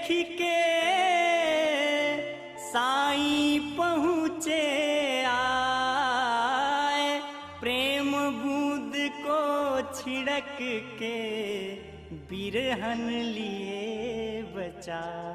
देखी के साईं पहुँचे आए, प्रेम बूंद को छिड़क के बिरहन लिए बचाए।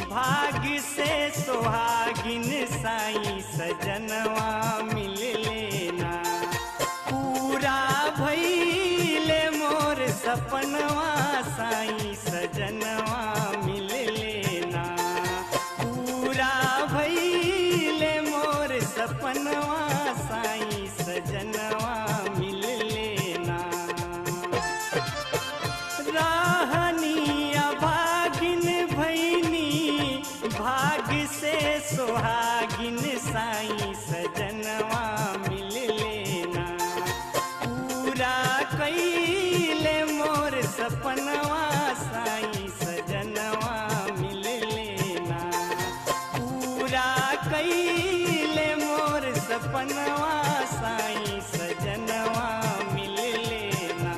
भाग्य से सुहागिन साईं सजनवा मिल लेना, पूरा भइले मोर सपनवा साईं सजनवा मिल लेना, पूरा भइले मोर सपनवा साईं सजनवा मिल लेना। राहनी अभागिन भैनी भाग्य से सुहागिन साईं सजनवा मिल लेना, पूरा कइले मोर सपनवा साईं सजनवा मिल लेना, पूरा कइले मोर सपनवा साईं सजनवा मिल लेना।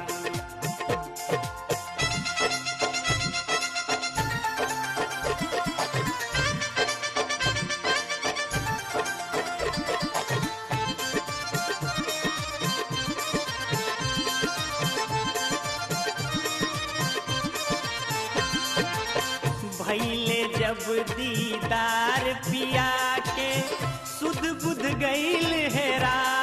भइले जब दीदार पिया के सुध बुध गईल हेराए,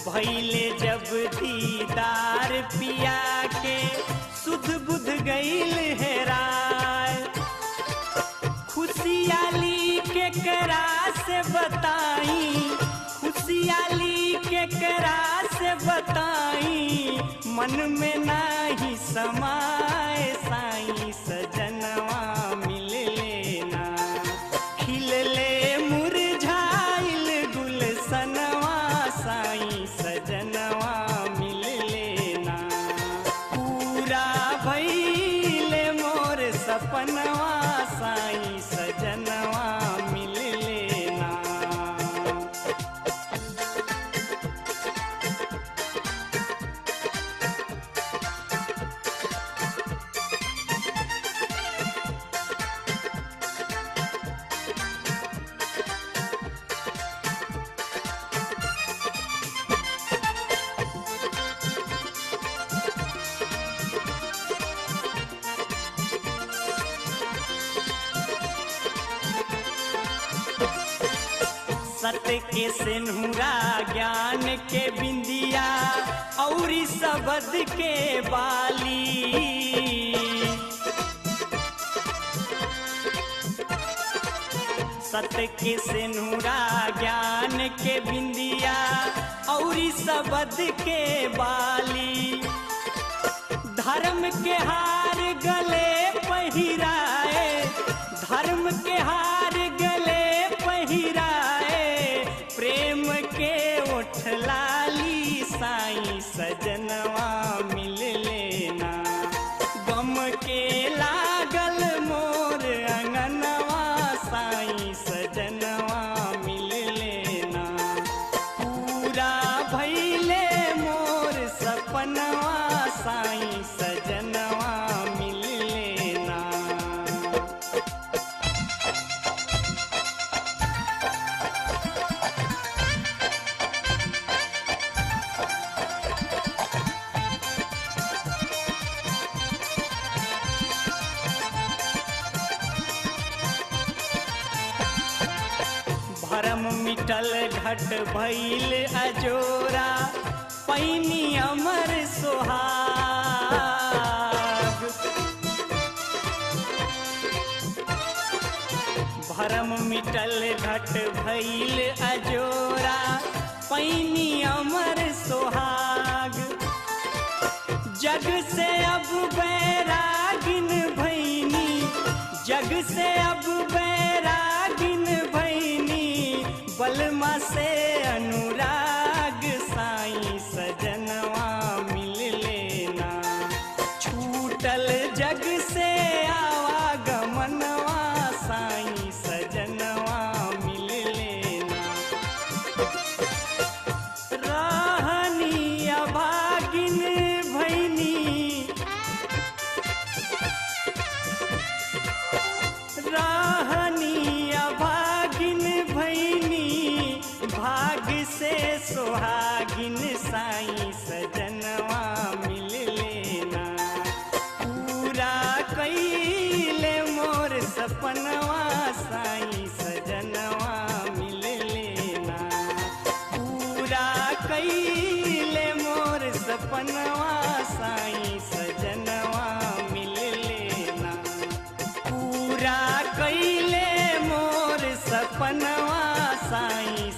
भइले जब दीदार पिया के सुध बुध गईल हेराए, खुशियाली के करा से बताई, खुशियाली के करा से बताई, मन में नाही समाए साईं सजनवा मिल लेना, खिलले मुरझाइल गुलशनवा साईं सजनवा मिल लेना, पूरा भइले मोर सपनवा साईं सजनवा मिल लेना। सत्य के सिन्हुरा ज्ञान के बिंदिया औरी शब्द के बाली, सत्य के सिन्हुरा ज्ञान के बिंदिया औरी शब्द के बाली, धर्म के हार गले पहिराए, धर्म के हार गले पहिराए, प्रेम के ओठ लाली साईं सजनवा मिल लेना, गम के लागल मोर अंगनवा साईं सजनवा मिल लेना, पूरा भइले मोर सपनवा साईं सजनवा मिल लेना। मिटल घट भइल अजोरा पैनी अमर सोहाग। भरम मिटल घट भइल अजोरा पैनी अमर सोहाग। जग से अब बैरागिन भैनी, जग से अब बैरागिन भैनी, बलमा से अनुराग साईं सजनवा मिल लेना। छूटल जग से आवागमनवा साईं सजनवा मिल लेना। रहनी अभागिन भैनी, रहनी अभागिन भैनी, भाग से सुहागिन साईं सजनवा मिल लेना। पूरा कइले मोर सपनवा साईं सजनवा मिल लेना। पूरा कइले मोर सपनवा साईं सजनवा मिल लेना। पूरा कइले मोर सपनवा साईं